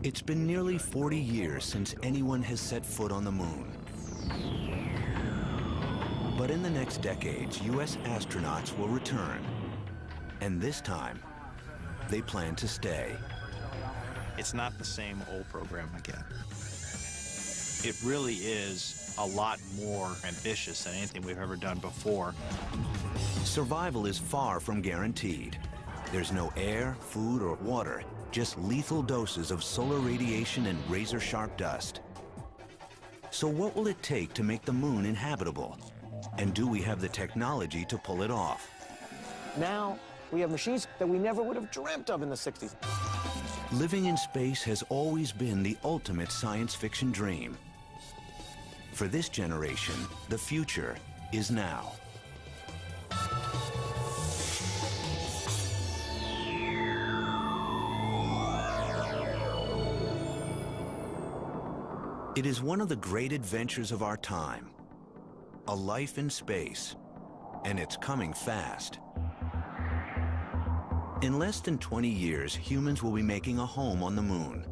It's been nearly 40 years since anyone has set foot on the moon. But in the next decades, U.S. astronauts will return. And this time, they plan to stay. It's not the same old program again. It really is a lot more ambitious than anything we've ever done before. Survival is far from guaranteed. There's no air, food, or water, just lethal doses of solar radiation and razor-sharp dust. So what will it take to make the moon inhabitable? And do we have the technology to pull it off? Now, we have machines that we never would have dreamt of in the 60s. Living in space has always been the ultimate science fiction dream. For this generation, the future is now. It is one of the great adventures of our time, a life in space, and it's coming fast. In less than 20 years, humans will be making a home on the moon.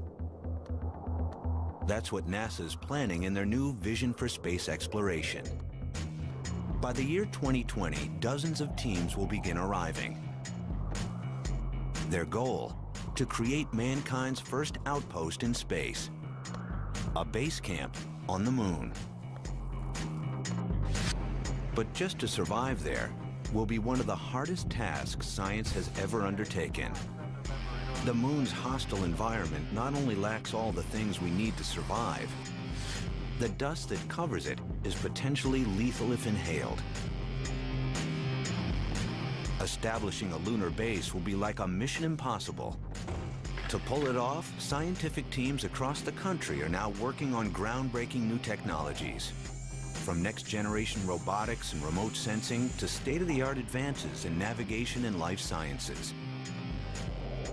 That's what NASA's planning in their new vision for space exploration. By the year 2020, dozens of teams will begin arriving. Their goal, to create mankind's first outpost in space, a base camp on the moon. But just to survive there will be one of the hardest tasks science has ever undertaken. The moon's hostile environment not only lacks all the things we need to survive, the dust that covers it is potentially lethal if inhaled. Establishing a lunar base will be like a mission impossible. To pull it off, scientific teams across the country are now working on groundbreaking new technologies. From next-generation robotics and remote sensing to state-of-the-art advances in navigation and life sciences.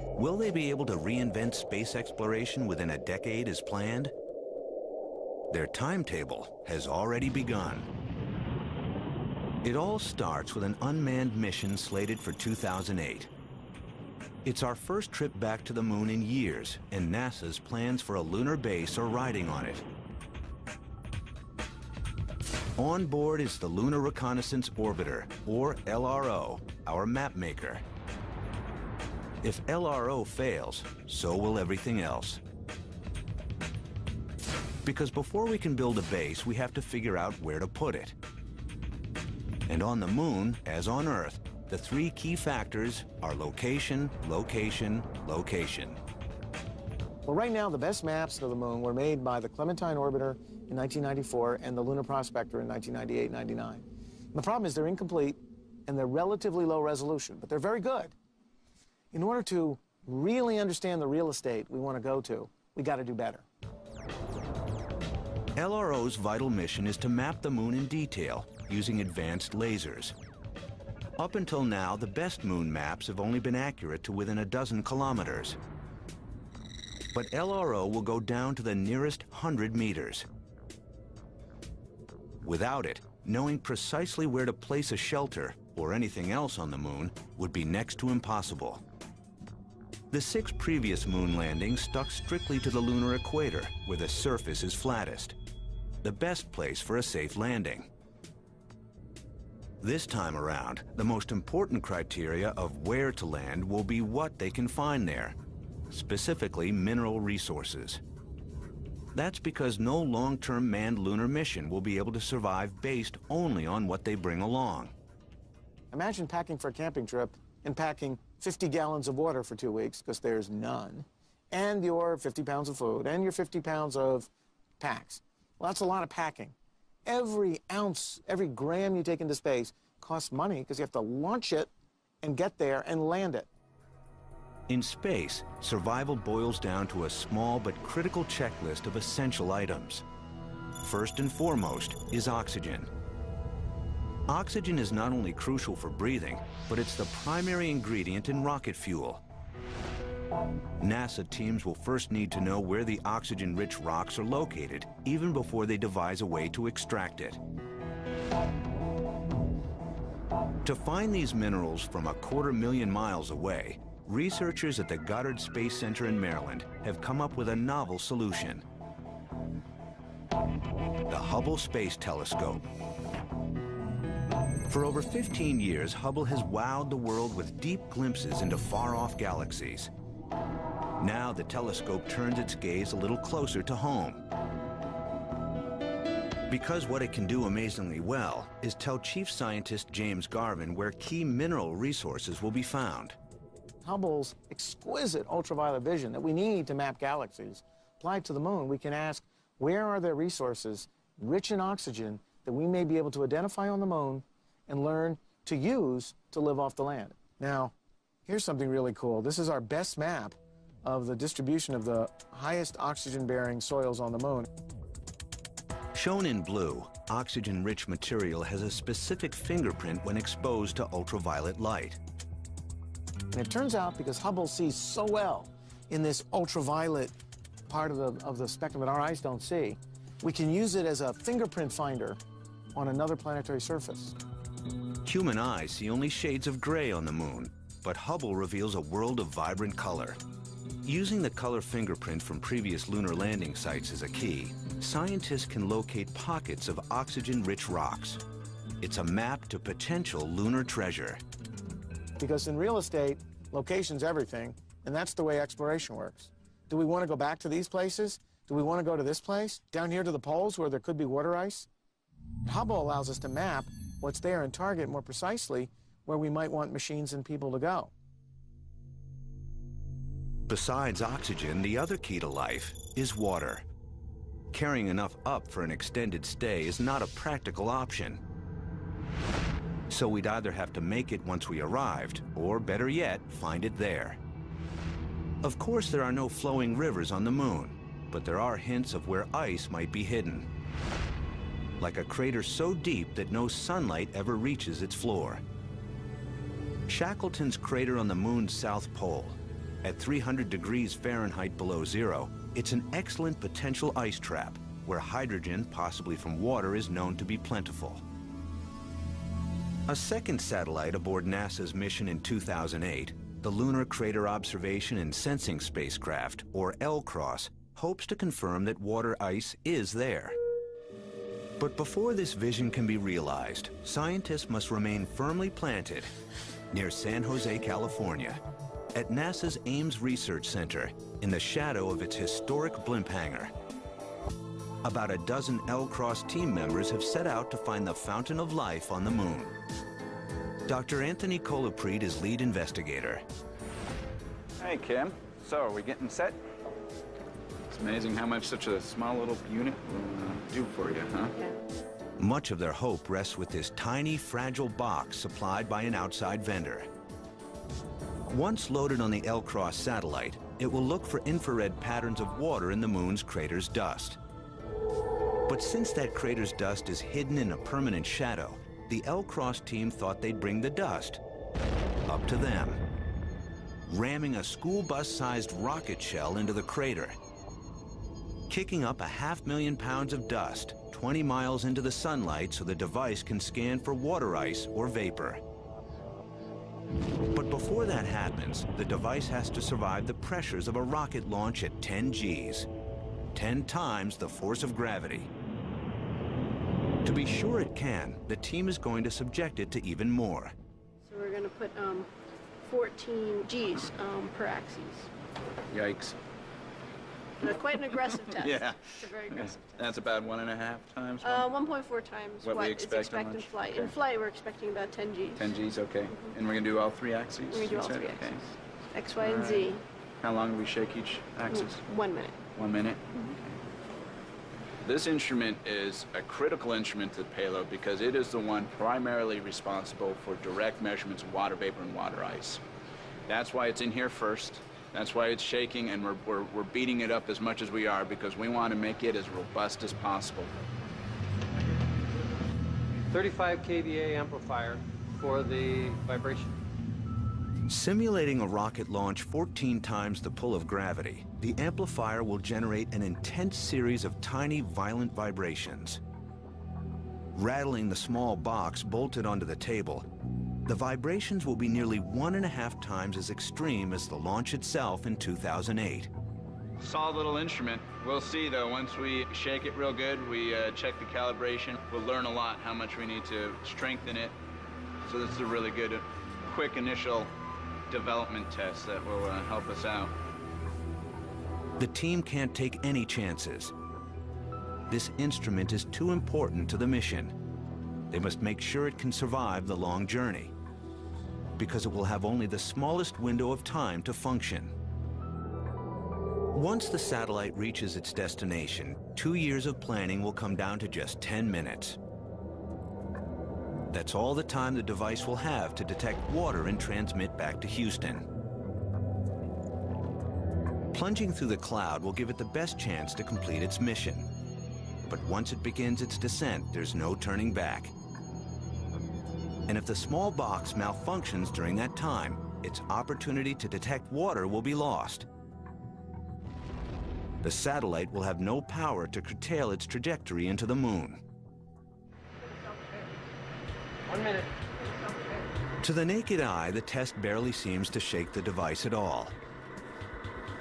Will they be able to reinvent space exploration within a decade as planned? Their timetable has already begun. It all starts with an unmanned mission slated for 2008. It's our first trip back to the moon in years, and NASA's plans for a lunar base are riding on it. On board is the Lunar Reconnaissance Orbiter, or LRO, our map maker. If LRO fails, so will everything else. Because before we can build a base, we have to figure out where to put it. And on the moon, as on Earth, the three key factors are location, location, location. Well, right now, the best maps of the moon were made by the Clementine Orbiter in 1994 and the Lunar Prospector in 1998-99. The problem is they're incomplete and they're relatively low resolution, but they're very good. In order to really understand the real estate we want to go to, we got to do better. LRO's vital mission is to map the moon in detail using advanced lasers. Up until now, the best moon maps have only been accurate to within a dozen kilometers. But LRO will go down to the nearest 100 meters. Without it, knowing precisely where to place a shelter or anything else on the moon would be next to impossible. The 6 previous moon landings stuck strictly to the lunar equator, where the surface is flattest, the best place for a safe landing. This time around, the most important criteria of where to land will be what they can find there, specifically mineral resources. That's because no long-term manned lunar mission will be able to survive based only on what they bring along. Imagine packing for a camping trip and packing 50 gallons of water for 2 weeks, because there's none, and your 50 pounds of food, and your 50 pounds of packs. Well, that's a lot of packing. Every ounce, every gram you take into space costs money, because you have to launch it and get there and land it. In space, survival boils down to a small but critical checklist of essential items. First and foremost is oxygen. Oxygen is not only crucial for breathing, but it's the primary ingredient in rocket fuel. NASA teams will first need to know where the oxygen-rich rocks are located, even before they devise a way to extract it. To find these minerals from 250,000 miles away, researchers at the Goddard Space Center in Maryland have come up with a novel solution: the Hubble Space Telescope. For over 15 years, Hubble has wowed the world with deep glimpses into far-off galaxies. Now the telescope turns its gaze a little closer to home. Because what it can do amazingly well is tell Chief Scientist James Garvin where key mineral resources will be found. Hubble's exquisite ultraviolet vision that we need to map galaxies applied to the moon, we can ask, where are there resources rich in oxygen that we may be able to identify on the moon and learn to use to live off the land? Now, here's something really cool. This is our best map of the distribution of the highest oxygen-bearing soils on the moon. Shown in blue, oxygen-rich material has a specific fingerprint when exposed to ultraviolet light. And it turns out, because Hubble sees so well in this ultraviolet part of the spectrum that our eyes don't see, we can use it as a fingerprint finder on another planetary surface. Human eyes see only shades of gray on the moon, but Hubble reveals a world of vibrant color. Using the color fingerprint from previous lunar landing sites as a key, scientists can locate pockets of oxygen-rich rocks. It's a map to potential lunar treasure. Because in real estate, location's everything, and that's the way exploration works. Do we want to go back to these places? Do we want to go to this place? Down here to the poles where there could be water ice? Hubble allows us to map what's there and target more precisely where we might want machines and people to go. Besides oxygen, the other key to life is water. Carrying enough up for an extended stay is not a practical option. So we'd either have to make it once we arrived, or better yet, find it there. Of course, there are no flowing rivers on the moon, but there are hints of where ice might be hidden. Like a crater so deep that no sunlight ever reaches its floor. Shackleton's crater on the moon's south pole. At 300 degrees Fahrenheit below zero, it's an excellent potential ice trap where hydrogen, possibly from water, is known to be plentiful. A second satellite aboard NASA's mission in 2008, the Lunar Crater Observation and Sensing Spacecraft, or LCROSS, hopes to confirm that water ice is there. But before this vision can be realized, scientists must remain firmly planted near San Jose, California, at NASA's Ames Research Center, in the shadow of its historic blimp hangar. About a dozen LCROSS team members have set out to find the fountain of life on the moon. Dr. Anthony Colaprete is lead investigator. Hey, Kim. So, are we getting set? It's amazing how much such a small little unit will do for you, huh? Yeah. Much of their hope rests with this tiny, fragile box supplied by an outside vendor. Once loaded on the LCROSS satellite, it will look for infrared patterns of water in the moon's crater's dust. But since that crater's dust is hidden in a permanent shadow, the LCROSS team thought they'd bring the dust up to them, ramming a school bus-sized rocket shell into the crater, kicking up 500,000 pounds of dust 20 miles into the sunlight so the device can scan for water ice or vapor. But before that happens, the device has to survive the pressures of a rocket launch at 10 Gs, 10 times the force of gravity. To be sure it can, the team is going to subject it to even more. So we're going to put 14 Gs per axis. Yikes. Quite an aggressive test. Yeah. It's a very aggressive test. That's about 1.5 times? 1.4 times What we it's expect expected in much? flight. Okay. In flight, we're expecting about 10 Gs. 10 Gs, okay. And we're going to do all three axes? We're going to do you all said? three Okay. axes. X, Y, and All Z. right. How long do we shake each axis? 1 minute. 1 minute? Okay. This instrument is a critical instrument to the payload because it is the one primarily responsible for direct measurements of water vapor and water ice. That's why it's in here first. That's why it's shaking, and we're beating it up as much as we are because we want to make it as robust as possible. 35 kVA amplifier for the vibration. Simulating a rocket launch 14 times the pull of gravity, the amplifier will generate an intense series of tiny, violent vibrations. Rattling the small box bolted onto the table, The vibrations will be nearly 1.5 times as extreme as the launch itself in 2008. Solid little instrument. We'll see though, once we shake it real good, we check the calibration, we'll learn a lot how much we need to strengthen it. So this is a really good, quick initial development test that will help us out. The team can't take any chances. This instrument is too important to the mission. They must make sure it can survive the long journey, because it will have only the smallest window of time to function. Once the satellite reaches its destination, 2 years of planning will come down to just 10 minutes. That's all the time the device will have to detect water and transmit back to Houston. Plunging through the cloud will give it the best chance to complete its mission. But once it begins its descent, there's no turning back. And if the small box malfunctions during that time, its opportunity to detect water will be lost. The satellite will have no power to curtail its trajectory into the moon. 1 minute. To the naked eye, the test barely seems to shake the device at all.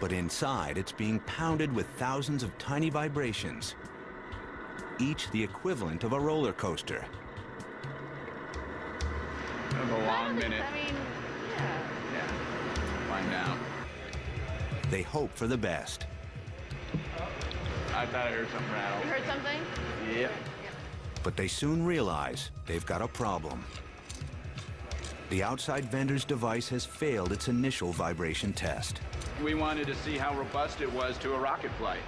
But inside, it's being pounded with thousands of tiny vibrations, each the equivalent of a roller coaster. Kind of a long minute. I mean, Yeah. Find out. They hope for the best. I thought I heard something rattle. you heard something? Yep. But they soon realize they've got a problem. The outside vendor's device has failed its initial vibration test. We wanted to see how robust it was to a rocket flight.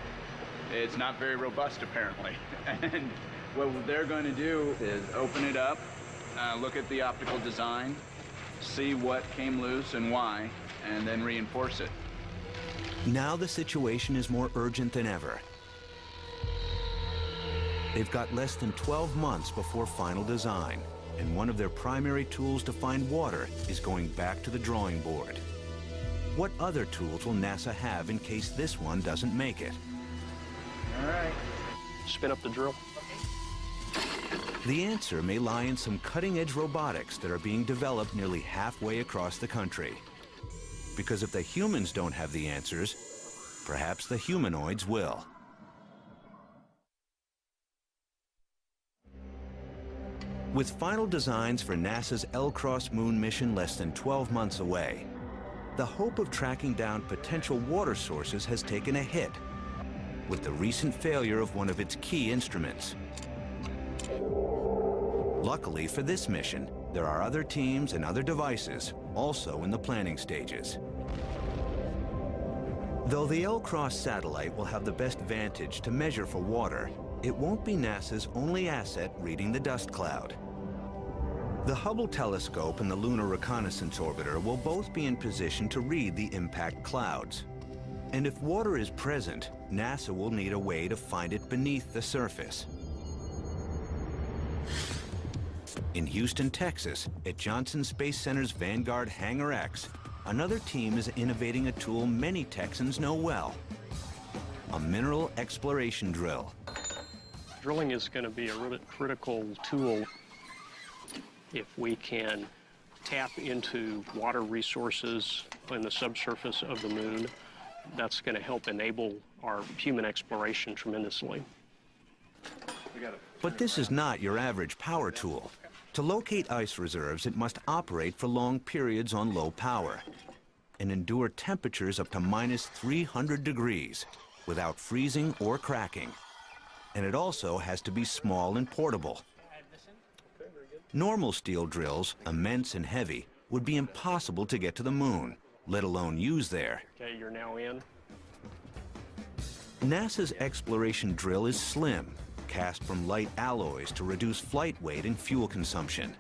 It's not very robust, apparently. And what they're going to do is open it up, look at the optical design, see what came loose and why, and then reinforce it. Now the situation is more urgent than ever. They've got less than 12 months before final design, and one of their primary tools to find water is going back to the drawing board. What other tools will NASA have in case this one doesn't make it? All right. Spin up the drill. The answer may lie in some cutting-edge robotics that are being developed nearly halfway across the country. Because if the humans don't have the answers, perhaps the humanoids will. With final designs for NASA's L-Cross Moon mission less than 12 months away, the hope of tracking down potential water sources has taken a hit with the recent failure of one of its key instruments. Luckily for this mission, there are other teams and other devices also in the planning stages. Though the L-Cross satellite will have the best vantage to measure for water, it won't be NASA's only asset reading the dust cloud. The Hubble telescope and the Lunar Reconnaissance Orbiter will both be in position to read the impact clouds. And if water is present, NASA will need a way to find it beneath the surface. In Houston, Texas, at Johnson Space Center's Vanguard Hangar X, another team is innovating a tool many Texans know well: a mineral exploration drill. Drilling is going to be a really critical tool if we can tap into water resources in the subsurface of the moon. That's going to help enable our human exploration tremendously. But this is not your average power tool. To locate ice reserves, it must operate for long periods on low power and endure temperatures up to -300 degrees without freezing or cracking. And it also has to be small and portable. Normal steel drills, immense and heavy, would be impossible to get to the moon, let alone use there. Okay, you're now in. NASA's exploration drill is slim, cast from light alloys to reduce flight weight and fuel consumption.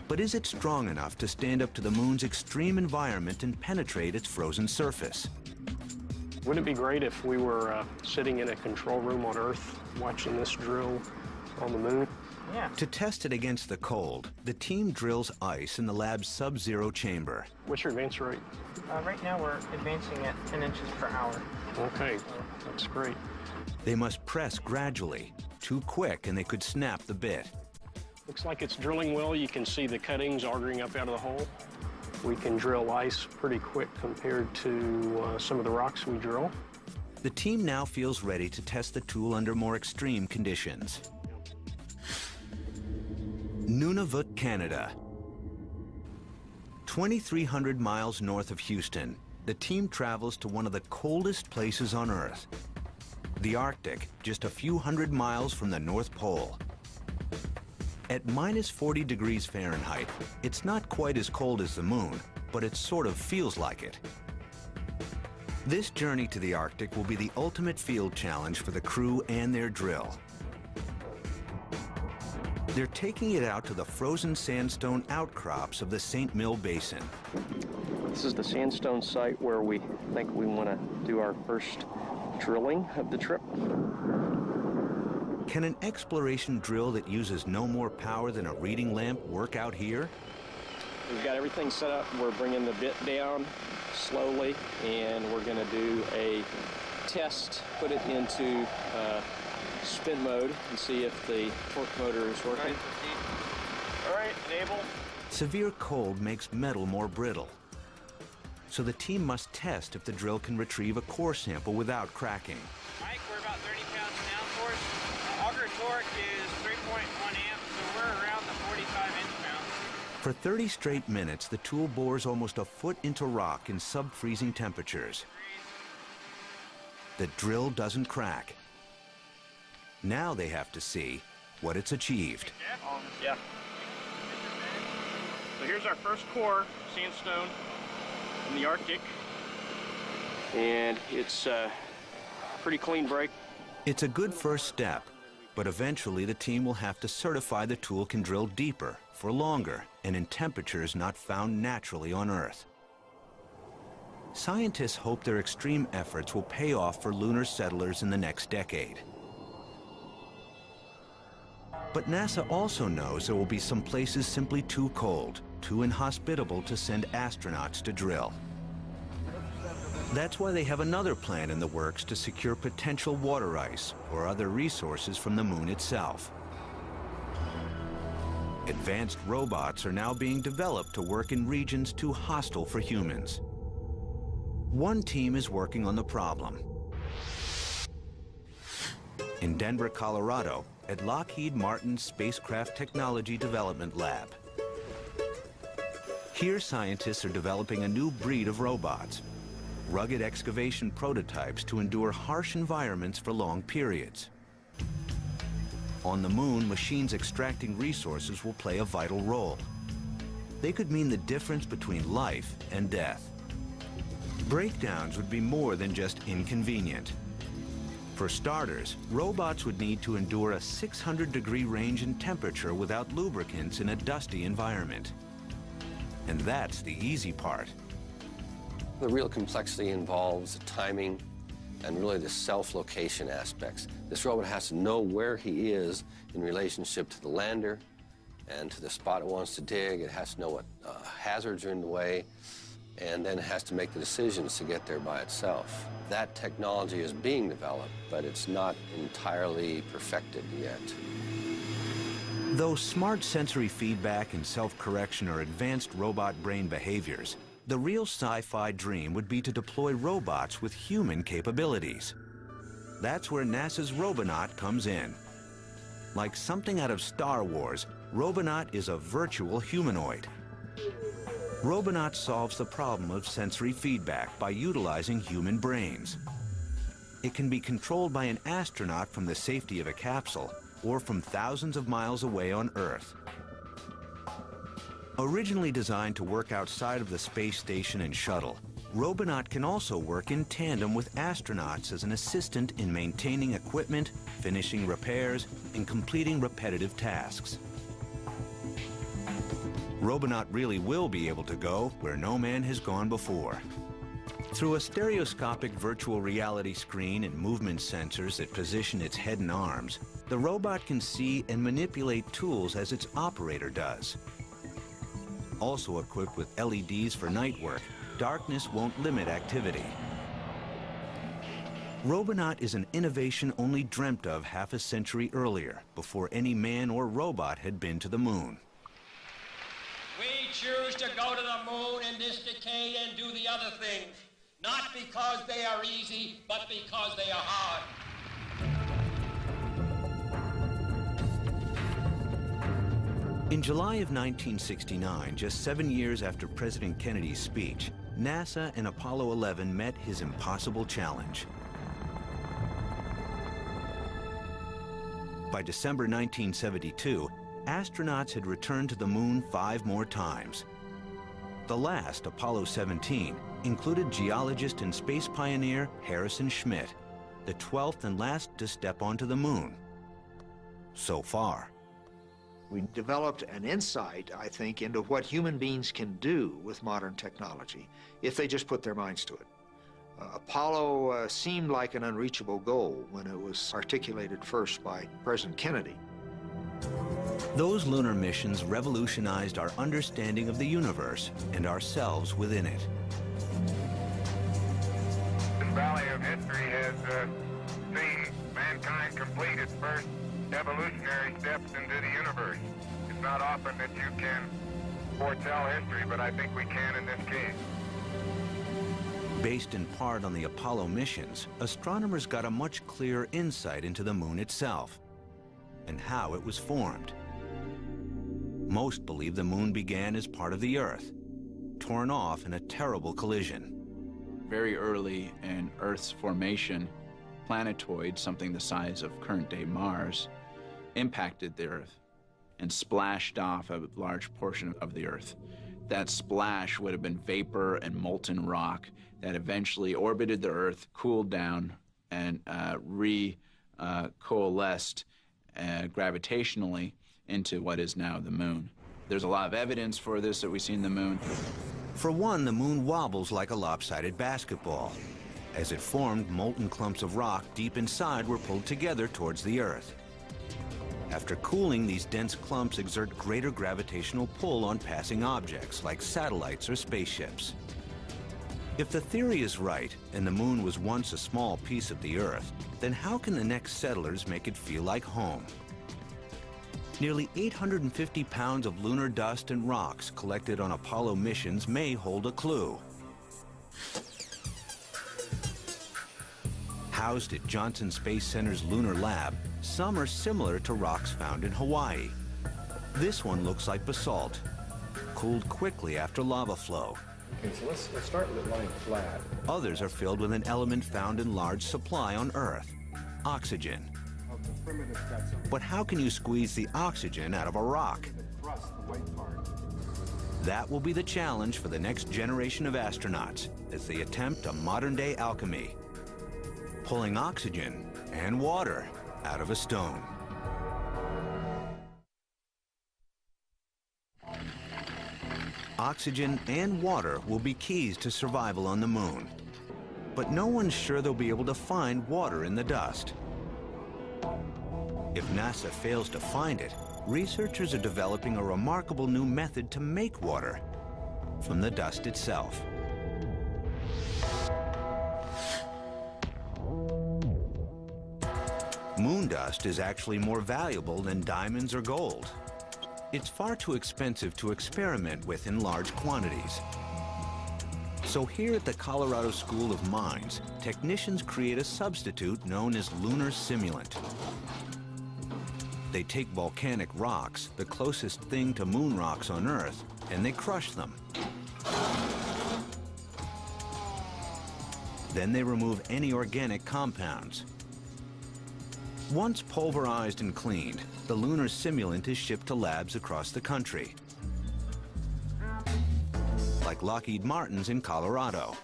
But is it strong enough to stand up to the moon's extreme environment and penetrate its frozen surface? Wouldn't it be great if we were sitting in a control room on Earth watching this drill on the moon? Yeah. To test it against the cold, the team drills ice in the lab's sub-zero chamber. What's your advance rate? Right now we're advancing at 10 inches per hour. Okay, that's great. They must press gradually. Too quick and they could snap the bit. Looks like it's drilling well. You can see the cuttings arguing up out of the hole. We can drill ice pretty quick compared to some of the rocks we drill. The team now feels ready to test the tool under more extreme conditions. Nunavut, Canada. 2,300 miles north of Houston, the team travels to one of the coldest places on Earth, the Arctic, just a few hundred miles from the North Pole. At minus 40 degrees Fahrenheit, it's not quite as cold as the moon, but it sort of feels like it. This journey to the Arctic will be the ultimate field challenge for the crew and their drill. They're taking it out to the frozen sandstone outcrops of the St. Mill Basin. This is the sandstone site where we think we want to do our first drilling of the trip. Can an exploration drill that uses no more power than a reading lamp work out here? We've got everything set up. We're bringing the bit down slowly, and we're going to do a test, put it into spin mode, and see if the torque motor is working. All right, enable. Severe cold makes metal more brittle. So the team must test if the drill can retrieve a core sample without cracking. Mike, we're about 30 pounds an ounce for us. Auger torque is 3.1 amps, so we're around the 45 inch-pounds. For 30 straight minutes, the tool bores almost a foot into rock in sub-freezing temperatures. The drill doesn't crack. Now they have to see what it's achieved. Yeah. So here's our first core sandstone in the Arctic. And it's a pretty clean break. It's a good first step, but eventually the team will have to certify the tool can drill deeper, for longer, and in temperatures not found naturally on Earth. Scientists hope their extreme efforts will pay off for lunar settlers in the next decade. But NASA also knows there will be some places simply too cold, too inhospitable to send astronauts to drill. That's why they have another plan in the works to secure potential water ice or other resources from the moon itself. Advanced robots are now being developed to work in regions too hostile for humans. One team is working on the problem. In Denver, Colorado, at Lockheed Martin's Spacecraft Technology Development Lab. Here, scientists are developing a new breed of robots, rugged excavation prototypes to endure harsh environments for long periods. On the moon, machines extracting resources will play a vital role. They could mean the difference between life and death. Breakdowns would be more than just inconvenient. For starters, robots would need to endure a 600-degree range in temperature without lubricants in a dusty environment. And that's the easy part. The real complexity involves the timing and really the self-location aspects. This robot has to know where he is in relationship to the lander and to the spot it wants to dig. It has to know what hazards are in the way, and then it has to make the decisions to get there by itself. That technology is being developed, but it's not entirely perfected yet. Though smart sensory feedback and self-correction are advanced robot brain behaviors, the real sci-fi dream would be to deploy robots with human capabilities. That's where NASA's Robonaut comes in. Like something out of Star Wars, Robonaut is a virtual humanoid. Robonaut solves the problem of sensory feedback by utilizing human brains. It can be controlled by an astronaut from the safety of a capsule or from thousands of miles away on Earth. Originally designed to work outside of the space station and shuttle, Robonaut can also work in tandem with astronauts as an assistant in maintaining equipment, finishing repairs, and completing repetitive tasks. Robonaut really will be able to go where no man has gone before. Through a stereoscopic virtual reality screen and movement sensors that position its head and arms, the robot can see and manipulate tools as its operator does. Also equipped with LEDs for night work, darkness won't limit activity. Robonaut is an innovation only dreamt of half a century earlier, before any man or robot had been to the moon. We choose to go to the moon in this decade and do the other things, not because they are easy, but because they are hard. In July of 1969, just 7 years after President Kennedy's speech, NASA and Apollo 11 met his impossible challenge. By December 1972, astronauts had returned to the moon 5 more times. The last, Apollo 17, included geologist and space pioneer Harrison Schmitt, the 12th and last to step onto the moon. So far. We developed an insight, I think, into what human beings can do with modern technology if they just put their minds to it. Apollo seemed like an unreachable goal when it was articulated first by President Kennedy. Those lunar missions revolutionized our understanding of the universe and ourselves within it. This valley of history has seen mankind complete its first evolutionary steps into the universe. It's not often that you can foretell history, but I think we can in this case. Based in part on the Apollo missions, astronomers got a much clearer insight into the moon itself and how it was formed. Most believe the moon began as part of the Earth, torn off in a terrible collision. Very early in Earth's formation, planetoids, something the size of current-day Mars, impacted the Earth and splashed off a large portion of the Earth. That splash would have been vapor and molten rock that eventually orbited the Earth, cooled down, and coalesced gravitationally into what is now the moon. There's a lot of evidence for this that we see in the moon. For one, the moon wobbles like a lopsided basketball. As it formed, molten clumps of rock deep inside were pulled together towards the Earth. After cooling, these dense clumps exert greater gravitational pull on passing objects, like satellites or spaceships. If the theory is right, and the moon was once a small piece of the Earth, then how can the next settlers make it feel like home? Nearly 850 pounds of lunar dust and rocks collected on Apollo missions may hold a clue. Housed at Johnson Space Center's Lunar Lab, some are similar to rocks found in Hawaii. This one looks like basalt, cooled quickly after lava flow. Okay, so let's start with it lying flat. Others are filled with an element found in large supply on Earth, oxygen. But how can you squeeze the oxygen out of a rock? That will be the challenge for the next generation of astronauts as they attempt a modern-day alchemy, pulling oxygen and water out of a stone. Oxygen and water will be keys to survival on the moon. But no one's sure they'll be able to find water in the dust. If NASA fails to find it, researchers are developing a remarkable new method to make water from the dust itself. Moon dust is actually more valuable than diamonds or gold. It's far too expensive to experiment with in large quantities. So here at the Colorado School of Mines, technicians create a substitute known as lunar simulant. They take volcanic rocks, the closest thing to moon rocks on Earth, and they crush them. Then they remove any organic compounds. Once pulverized and cleaned, the lunar simulant is shipped to labs across the country, like Lockheed Martin's in Colorado.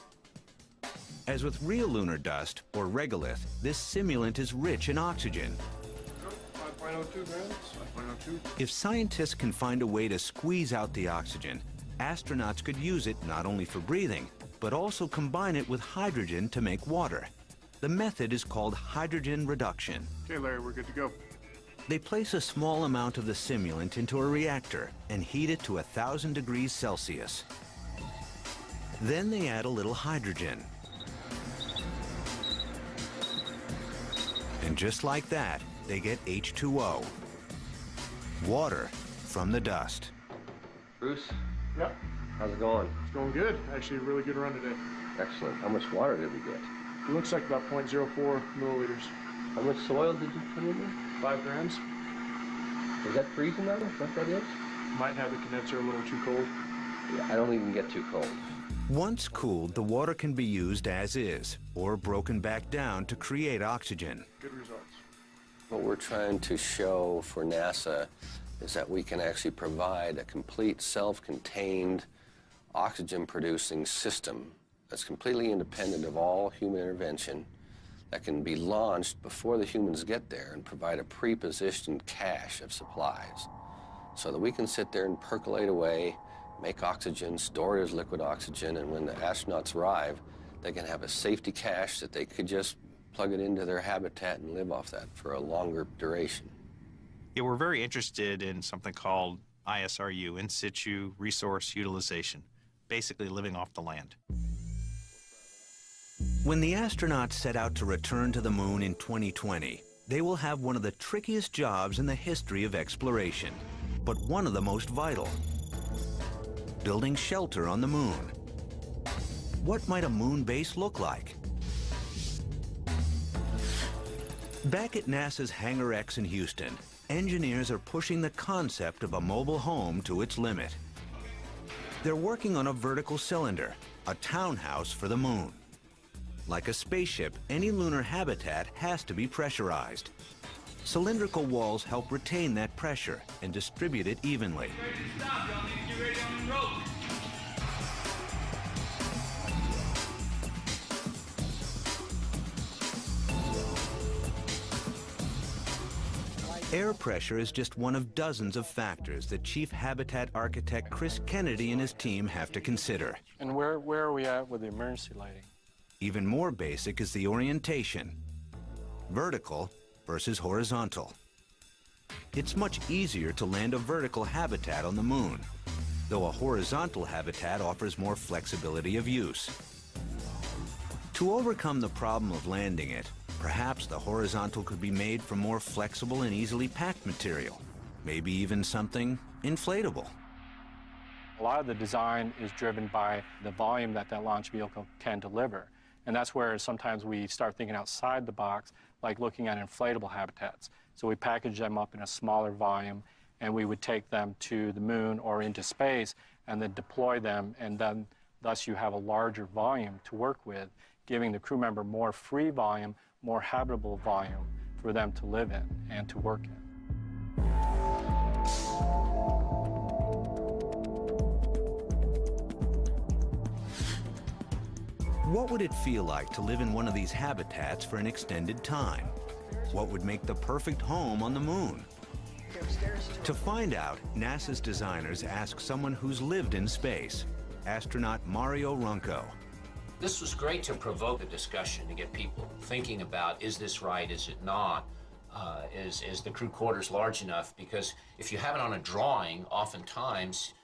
As with real lunar dust, or regolith, this simulant is rich in oxygen. 5.02 grams, 5.02. If scientists can find a way to squeeze out the oxygen, astronauts could use it not only for breathing, but also combine it with hydrogen to make water. The method is called hydrogen reduction. Okay, Larry, we're good to go. They place a small amount of the simulant into a reactor and heat it to 1,000 degrees Celsius. Then they add a little hydrogen. And just like that, they get H2O, water from the dust. Bruce? Yep. How's it going? It's going good. Actually, a really good run today. Excellent. How much water did we get? It looks like about 0.04 milliliters. How much soil did you put in there? 5 grams. Is that freezing level? What that is? Might have the condenser a little too cold. Yeah, I don't even get too cold. Once cooled, the water can be used as is, or broken back down to create oxygen. Good results. What we're trying to show for NASA is that we can actually provide a complete self-contained oxygen-producing system that's completely independent of all human intervention, that can be launched before the humans get there and provide a pre-positioned cache of supplies so that we can sit there and percolate away, make oxygen, store it as liquid oxygen, and when the astronauts arrive, they can have a safety cache that they could just plug it into their habitat and live off that for a longer duration. Yeah, we're very interested in something called ISRU, in situ resource utilization, basically living off the land. When the astronauts set out to return to the moon in 2020, they will have one of the trickiest jobs in the history of exploration, but one of the most vital: building shelter on the moon. What might a moon base look like? Back at NASA's Hangar X in Houston, engineers are pushing the concept of a mobile home to its limit. They're working on a vertical cylinder, a townhouse for the moon. Like a spaceship, any lunar habitat has to be pressurized. Cylindrical walls help retain that pressure and distribute it evenly. Air pressure is just one of dozens of factors that Chief Habitat Architect Chris Kennedy and his team have to consider. And where are we at with the emergency lighting? Even more basic is the orientation: vertical versus horizontal. It's much easier to land a vertical habitat on the moon, though a horizontal habitat offers more flexibility of use. To overcome the problem of landing it, perhaps the horizontal could be made from more flexible and easily packed material, maybe even something inflatable. A lot of the design is driven by the volume that that launch vehicle can deliver. And that's where sometimes we start thinking outside the box, like looking at inflatable habitats. So we package them up in a smaller volume, and we would take them to the moon or into space and then deploy them, and then thus you have a larger volume to work with, giving the crew member more free volume, more habitable volume for them to live in and to work in. What would it feel like to live in one of these habitats for an extended time? What would make the perfect home on the moon? To find out, NASA's designers asked someone who's lived in space, astronaut Mario Runco. This was great to provoke a discussion, to get people thinking about, is this right, is it not? Is the crew quarters large enough? Because if you have it on a drawing, oftentimes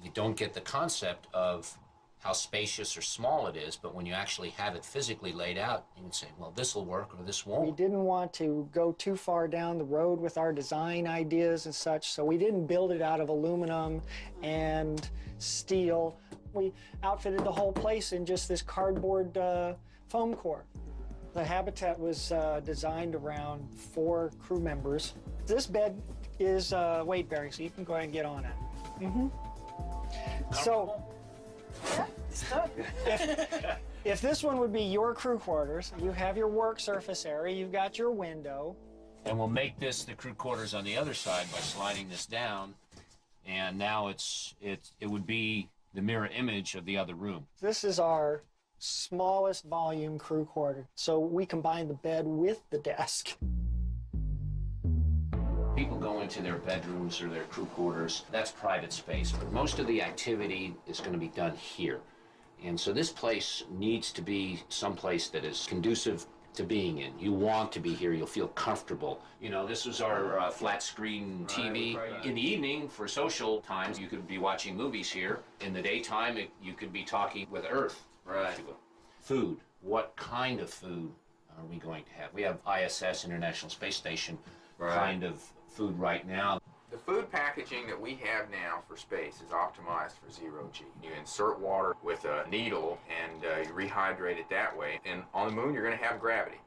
you don't get the concept of how spacious or small it is, but when you actually have it physically laid out, you can say, well, this will work or this won't. We didn't want to go too far down the road with our design ideas and such, so we didn't build it out of aluminum and steel. We outfitted the whole place in just this cardboard foam core. The habitat was designed around 4 crew members. This bed is weight bearing, so you can go ahead and get on it. Mm-hmm. So, yeah, it's good. If this one would be your crew quarters, you have your work surface area, you've got your window. And we'll make this the crew quarters on the other side by sliding this down, and now it would be the mirror image of the other room. This is our smallest volume crew quarter, so we combine the bed with the desk. People go into their bedrooms or their crew quarters. That's private space, but most of the activity is going to be done here. And so this place needs to be someplace that is conducive to being in. You want to be here, you'll feel comfortable. You know, this was our flat screen TV. Right. In the evening, for social times, you could be watching movies here. In the daytime, you could be talking with Earth. Right. Food. What kind of food are we going to have? We have ISS, International Space Station, kind of food right now. The food packaging that we have now for space is optimized for zero-G. You insert water with a needle and you rehydrate it that way. And on the moon, you're going to have gravity.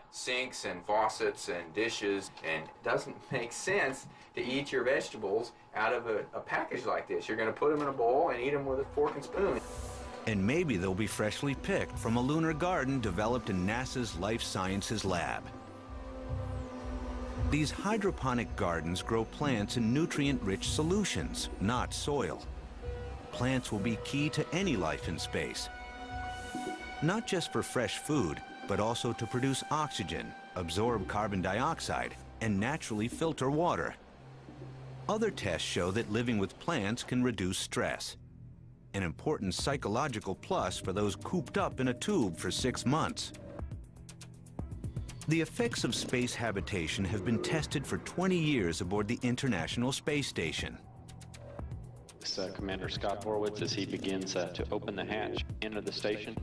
Sinks and faucets and dishes, and it doesn't make sense to eat your vegetables out of a package like this. You're going to put them in a bowl and eat them with a fork and spoon. And maybe they'll be freshly picked from a lunar garden developed in NASA's Life Sciences lab. These hydroponic gardens grow plants in nutrient-rich solutions, not soil. Plants will be key to any life in space, not just for fresh food, but also to produce oxygen, absorb carbon dioxide, and naturally filter water. Other tests show that living with plants can reduce stress, an important psychological plus for those cooped up in a tube for 6 months. The effects of space habitation have been tested for 20 years aboard the International Space Station. This Commander Scott Horwitz, as he begins to open the hatch into the station.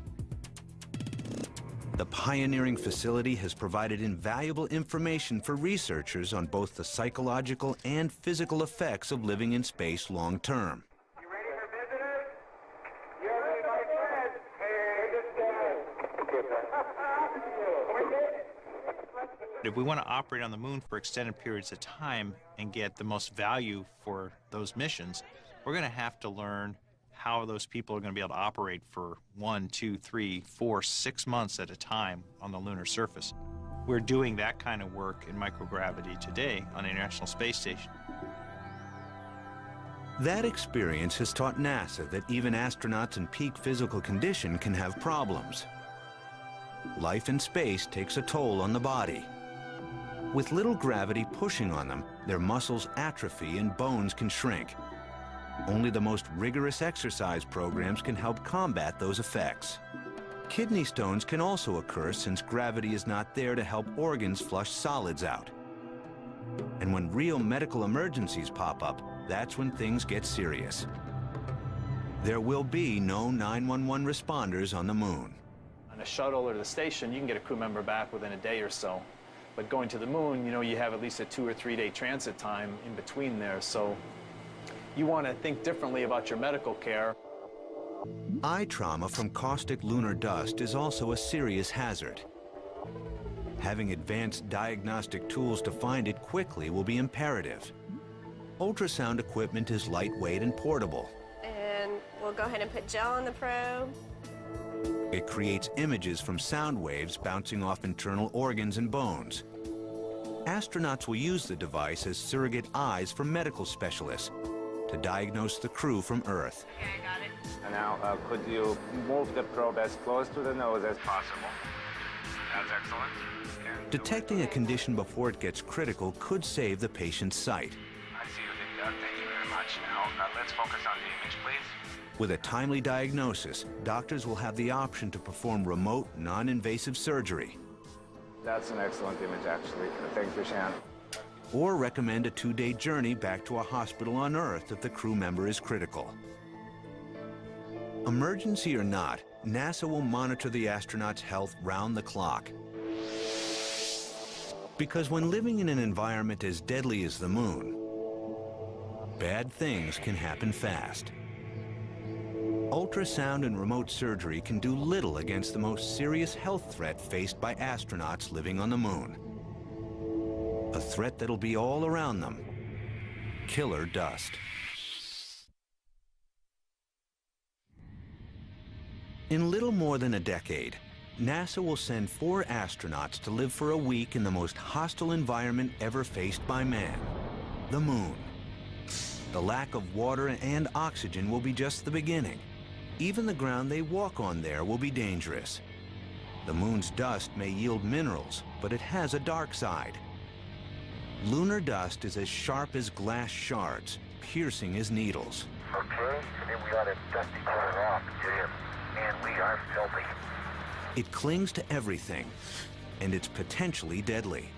The pioneering facility has provided invaluable information for researchers on both the psychological and physical effects of living in space long term. If we want to operate on the moon for extended periods of time and get the most value for those missions, we're going to have to learn how those people are going to be able to operate for 1, 2, 3, 4, 6 months at a time on the lunar surface. We're doing that kind of work in microgravity today on the International Space Station. That experience has taught NASA that even astronauts in peak physical condition can have problems. Life in space takes a toll on the body. With little gravity pushing on them, their muscles atrophy and bones can shrink. Only the most rigorous exercise programs can help combat those effects. Kidney stones can also occur since gravity is not there to help organs flush solids out. And when real medical emergencies pop up, that's when things get serious. There will be no 911 responders on the moon. On a shuttle or the station, you can get a crew member back within a day or so. But going to the moon, you know, you have at least a 2 or 3 day transit time in between there, so you want to think differently about your medical care. Eye trauma from caustic lunar dust is also a serious hazard. Having advanced diagnostic tools to find it quickly will be imperative. Ultrasound equipment is lightweight and portable. And we'll go ahead and put gel on the probe. It creates images from sound waves bouncing off internal organs and bones. Astronauts will use the device as surrogate eyes for medical specialists to diagnose the crew from Earth. Okay, I got it. And now, could you move the probe as close to the nose as possible? That's excellent. Detecting a condition before it gets critical could save the patient's sight. I see you did that. Thank you very much. Now, let's focus on the image, please. With a timely diagnosis, doctors will have the option to perform remote, non-invasive surgery. That's an excellent image, actually. Thank you, Shan. Or recommend a 2-day journey back to a hospital on Earth if the crew member is critical. Emergency or not, NASA will monitor the astronauts' health round the clock. Because when living in an environment as deadly as the moon, bad things can happen fast. Ultrasound and remote surgery can do little against the most serious health threat faced by astronauts living on the moon. A threat that'll be all around them: killer dust. In little more than a decade, NASA will send 4 astronauts to live for a week in the most hostile environment ever faced by man: the moon. The lack of water and oxygen will be just the beginning. Even the ground they walk on there will be dangerous. The moon's dust may yield minerals, but it has a dark side. Lunar dust is as sharp as glass shards, piercing as needles. Okay, today we got a dusty corner off here, and we are filthy. It clings to everything, and it's potentially deadly.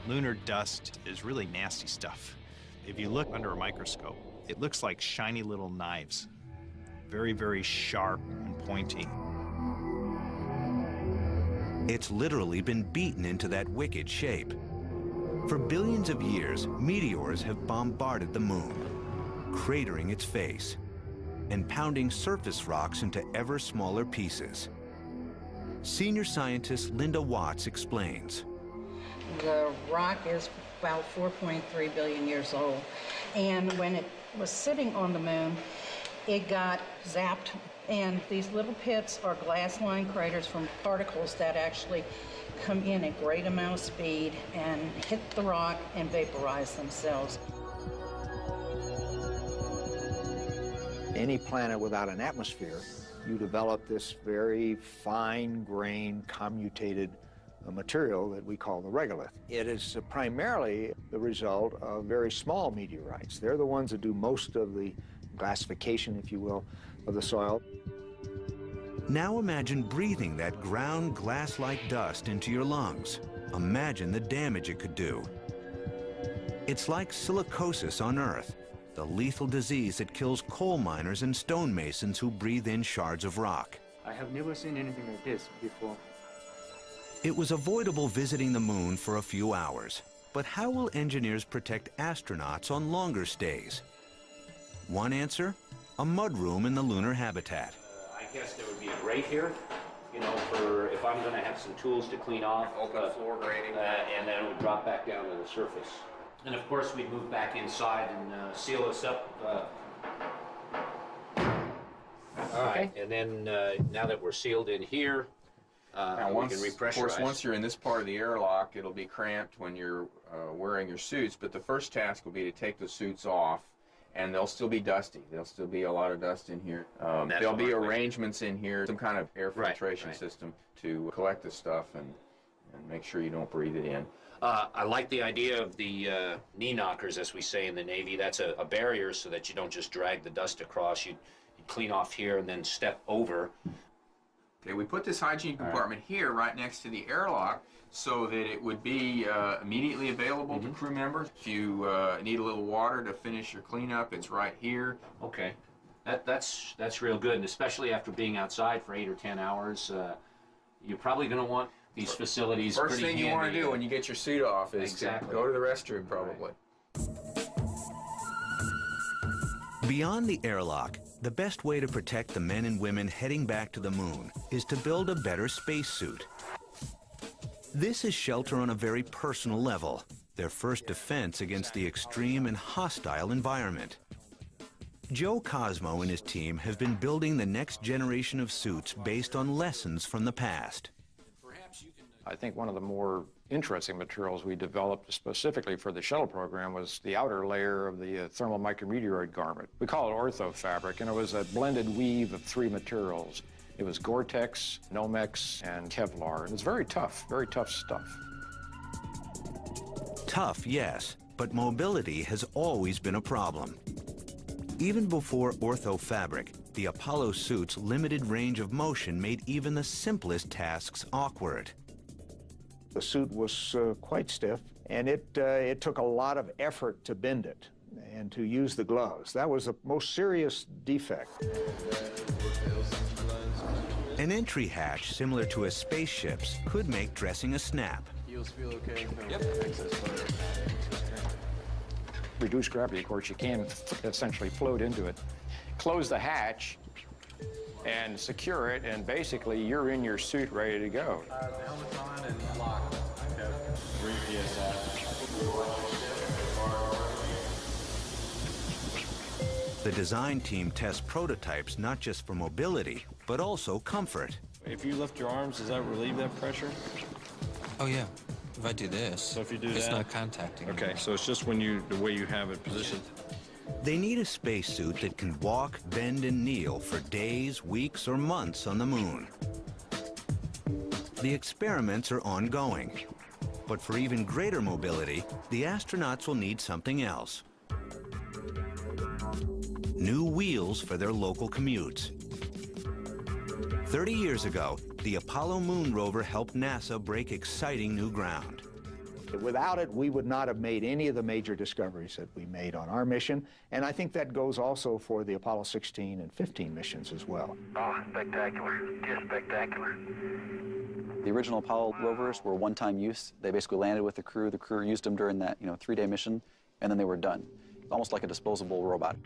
Lunar dust is really nasty stuff. If you look under a microscope, it looks like shiny little knives. Very, very sharp and pointy. It's literally been beaten into that wicked shape. For billions of years, meteors have bombarded the moon, cratering its face and pounding surface rocks into ever smaller pieces. Senior scientist Linda Watts explains. The rock is about 4.3 billion years old, and when it was sitting on the moon, it got zapped, and these little pits are glass-lined craters from particles that actually come in at great amount of speed and hit the rock and vaporize themselves. Any planet without an atmosphere, you develop this very fine-grained, commutated material that we call the regolith. It is primarily the result of very small meteorites. They're the ones that do most of the glassification, if you will, of the soil. Now imagine breathing that ground glass-like dust into your lungs. Imagine the damage it could do. It's like silicosis on Earth, the lethal disease that kills coal miners and stonemasons who breathe in shards of rock. I have never seen anything like this before. It was avoidable visiting the moon for a few hours, but how will engineers protect astronauts on longer stays? One answer, a mudroom in the lunar habitat. I guess there would be a grate here, you know, for if I'm going to have some tools to clean off. Open floor grating. And then it would drop back down to the surface. And of course, we'd move back inside and seal this up. All right, and then now that we're sealed in here, now we can repressurize. Of course, once you're in this part of the airlock, it'll be cramped when you're wearing your suits, but the first task will be to take the suits off, and they'll still be dusty. There'll still be a lot of dust in here. There'll be arrangements in here, some kind of air filtration system to collect the stuff and make sure you don't breathe it in. I like the idea of the knee knockers, as we say in the Navy. That's a barrier so that you don't just drag the dust across. You clean off here and then step over. Okay, we put this hygiene compartment here right next to the airlock so that it would be immediately available to crew members. If you need a little water to finish your cleanup, it's right here. Okay, that's real good, and especially after being outside for 8 or 10 hours, you're probably going to want these facilities First pretty thing you want to do when you get your suit off is to go to the restroom, probably. Beyond the airlock, the best way to protect the men and women heading back to the moon is to build a better spacesuit. This is shelter on a very personal level, their first defense against the extreme and hostile environment. Joe Cosmo and his team have been building the next generation of suits based on lessons from the past. I think one of the more interesting materials we developed specifically for the shuttle program was the outer layer of the thermal micrometeoroid garment. We call it orthofabric, and it was a blended weave of 3 materials. It was Gore-Tex, Nomex, and Kevlar, and it's very tough stuff. Tough, yes, but mobility has always been a problem. Even before orthofabric, the Apollo suit's limited range of motion made even the simplest tasks awkward. The suit was quite stiff, and it took a lot of effort to bend it and to use the gloves. That was the most serious defect. An entry hatch similar to a spaceship's could make dressing a snap. Heels feel okay? Yep. Reduced gravity, of course, you can essentially float into it. Close the hatch and secure it, and basically you're in your suit ready to go. The helmet's on and locked. Okay. The design team tests prototypes not just for mobility, but also comfort. If you lift your arms, does that relieve that pressure? Oh, yeah. If I do this, so if you do it's that, not contacting. Okay, so it's just when the way you have it positioned. They need a spacesuit that can walk, bend, and kneel for days, weeks, or months on the moon. The experiments are ongoing. But for even greater mobility, the astronauts will need something else. New wheels for their local commutes. 30 years ago, the Apollo moon rover helped NASA break exciting new ground. Without it, we would not have made any of the major discoveries that we made on our mission, and I think that goes also for the Apollo 16 and 15 missions as well. Oh, spectacular. Just spectacular. The original Apollo rovers were one-time use. They basically landed with the crew used them during that 3-day mission, and then they were done. Almost like a disposable robot.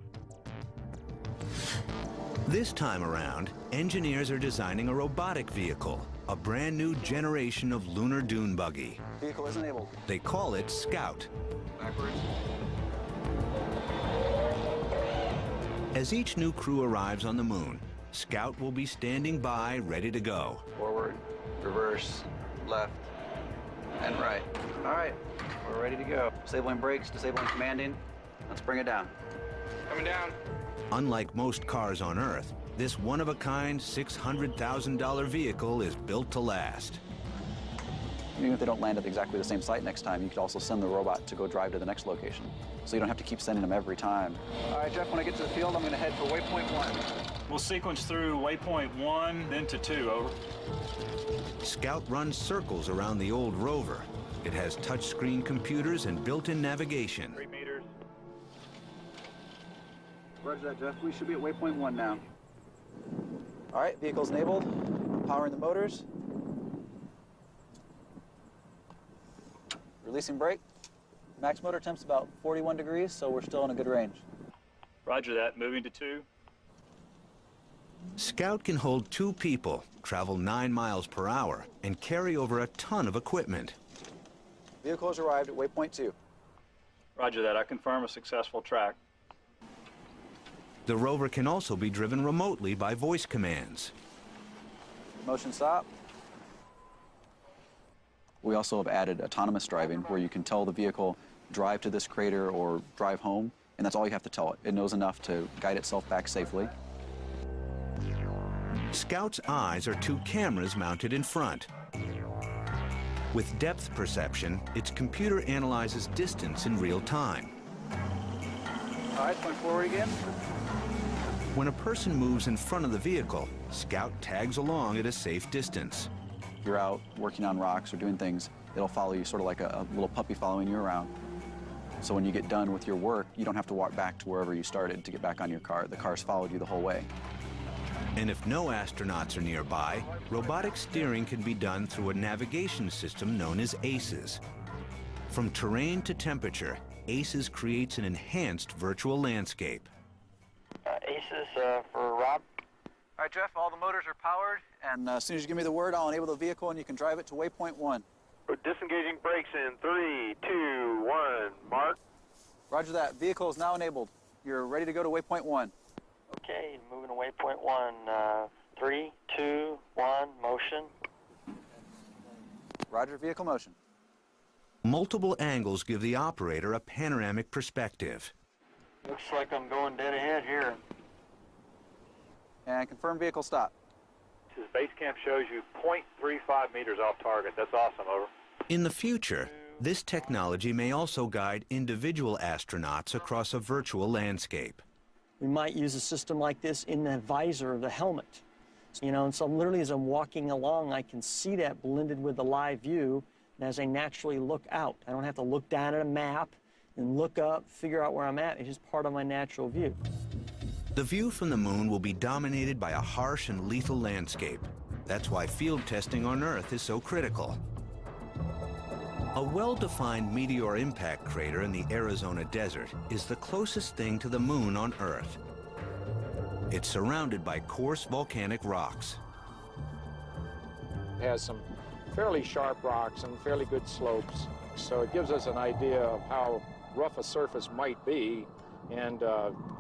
This time around, engineers are designing a robotic vehicle, a brand new generation of lunar dune buggy. Vehicle is enabled. They call it Scout. Backwards. As each new crew arrives on the moon, Scout will be standing by, ready to go. Forward, reverse, left, and right. All right, we're ready to go. Disabling brakes, disabling commanding. Let's bring it down. Coming down. Unlike most cars on Earth, this one-of-a-kind $600,000 vehicle is built to last. Even if they don't land at exactly the same site next time, you could also send the robot to go drive to the next location. So you don't have to keep sending them every time. All right, Jeff, when I get to the field, I'm going to head for waypoint 1. We'll sequence through waypoint 1, then to 2, over. Scout runs circles around the old rover. It has touchscreen computers and built-in navigation. 3 meters. Roger that, Jeff. We should be at waypoint 1 now. All right, vehicle's enabled. Powering the motors. Releasing brake. Max motor temp's about 41 degrees, so we're still in a good range. Roger that. Moving to 2. Scout can hold 2 people, travel 9 miles per hour, and carry over a ton of equipment. Vehicle has arrived at waypoint 2. Roger that. I confirm a successful track. The rover can also be driven remotely by voice commands. Motion stop. We also have added autonomous driving, where you can tell the vehicle, drive to this crater or drive home, and that's all you have to tell it. It knows enough to guide itself back safely. Scout's eyes are 2 cameras mounted in front. With depth perception, its computer analyzes distance in real time. All right, going forward again. When a person moves in front of the vehicle, Scout tags along at a safe distance. If you're out working on rocks or doing things, it'll follow you sort of like a little puppy following you around. So when you get done with your work, you don't have to walk back to wherever you started to get back on your car. The car's followed you the whole way. And if no astronauts are nearby, robotic steering can be done through a navigation system known as ACES. From terrain to temperature, ACES creates an enhanced virtual landscape. ACES for Rob. All right, Jeff, all the motors are powered, and as soon as you give me the word, I'll enable the vehicle and you can drive it to waypoint 1. We're disengaging brakes in 3, 2, 1, mark. Roger that. Vehicle is now enabled. You're ready to go to waypoint 1. Okay, moving to waypoint 1. 3, 2, 1, motion. Roger, vehicle motion. Multiple angles give the operator a panoramic perspective. Looks like I'm going dead ahead here. And confirm vehicle stop. His base camp shows you 0.35 meters off target. That's awesome, over. In the future, this technology may also guide individual astronauts across a virtual landscape. We might use a system like this in the visor of the helmet. And so literally as I'm walking along, I can see that blended with the live view, and as I naturally look out. I don't have to look down at a map and look up, figure out where I'm at. It's just part of my natural view. The view from the moon will be dominated by a harsh and lethal landscape. That's why field testing on Earth is so critical. A well-defined meteor impact crater in the Arizona desert is the closest thing to the moon on Earth. It's surrounded by coarse volcanic rocks. It has some fairly sharp rocks and fairly good slopes, so it gives us an idea of how rough a surface might be, and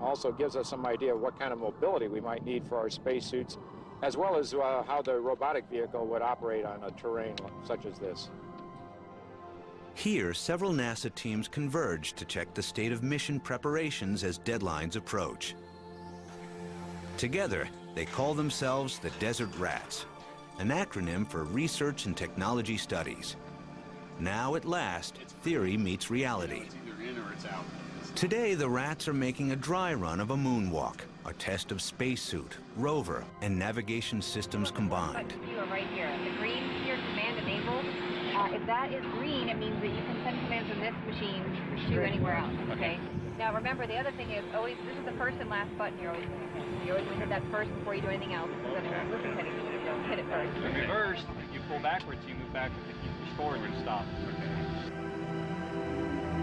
also gives us some idea of what kind of mobility we might need for our spacesuits, as well as how the robotic vehicle would operate on a terrain such as this. Here, several NASA teams converge to check the state of mission preparations as deadlines approach. Together, they call themselves the Desert Rats, an acronym for Research and Technology Studies. Now, at last, theory meets reality. It's either in or it's out. Today, the Rats are making a dry run of a moonwalk, a test of spacesuit, rover, and navigation systems combined. You are right here. The green here, command enabled. If that is green, it means that you can send commands from this machine to anywhere else, okay? Now remember, the other thing is always, this is the first and last button you're always going to hit. You're always going to hit that first before you do anything else. This is a listen hitting, so hit it first. In reverse, you pull backwards, you move backwards. If you push forward, you stop.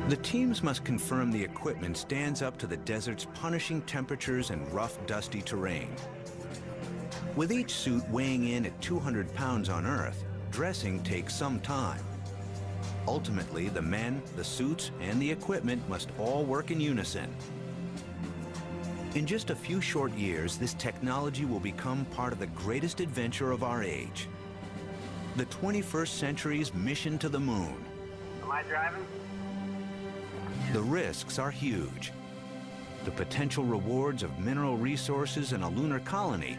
The teams must confirm the equipment stands up to the desert's punishing temperatures and rough, dusty terrain. With each suit weighing in at 200 pounds on Earth, dressing takes some time. Ultimately, the men, the suits, and the equipment must all work in unison. In just a few short years, this technology will become part of the greatest adventure of our age. The 21st century's mission to the moon. Am I driving? The risks are huge. The potential rewards of mineral resources and a lunar colony,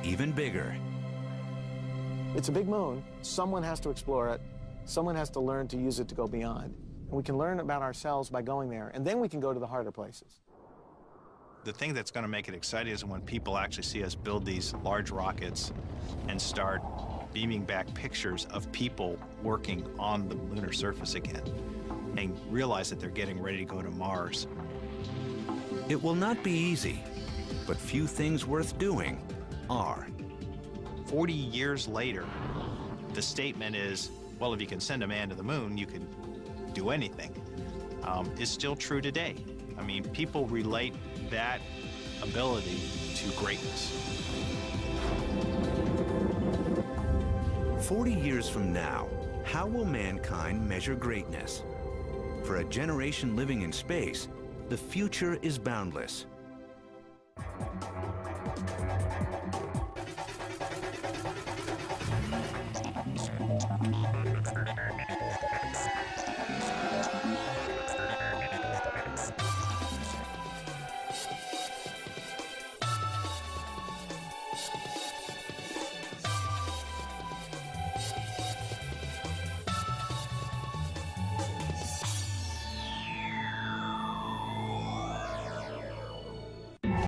even bigger. It's a big moon. Someone has to explore it. Someone has to learn to use it to go beyond. And we can learn about ourselves by going there, and then we can go to the harder places. The thing that's going to make it exciting is when people actually see us build these large rockets and start beaming back pictures of people working on the lunar surface again and realize that they're getting ready to go to Mars. It will not be easy, but few things worth doing are. 40 years later, the statement is, well, if you can send a man to the moon, you can do anything. Is still true today. I mean, people relate that ability to greatness. 40 years from now, how will mankind measure greatness? For a generation living in space, the future is boundless.